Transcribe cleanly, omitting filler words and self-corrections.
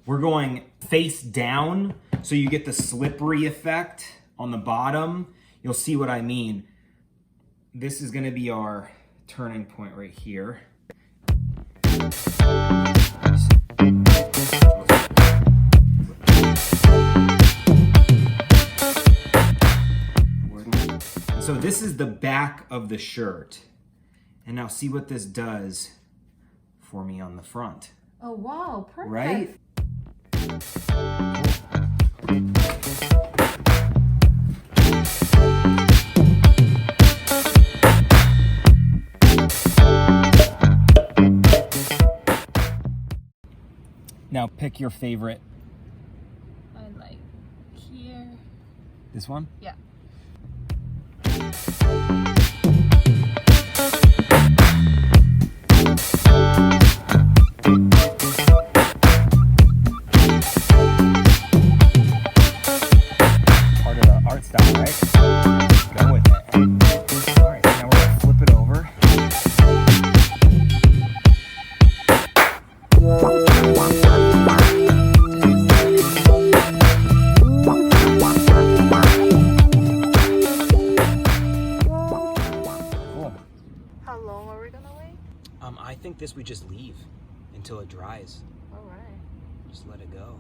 We're going face down, so you get the slippery effect on the bottom. You'll see what I mean. This is gonna be our turning point right here. So this is the back of the shirt. And now see what this does for me on the front. Oh wow, perfect. Right? Now pick your favorite. I like here. This one? Yeah. Part of the art style, right? Go with it. All right, now we're gonna flip it over. Cool. How long are we gonna wait? I think this we just leave until it dries. All right. Just let it go.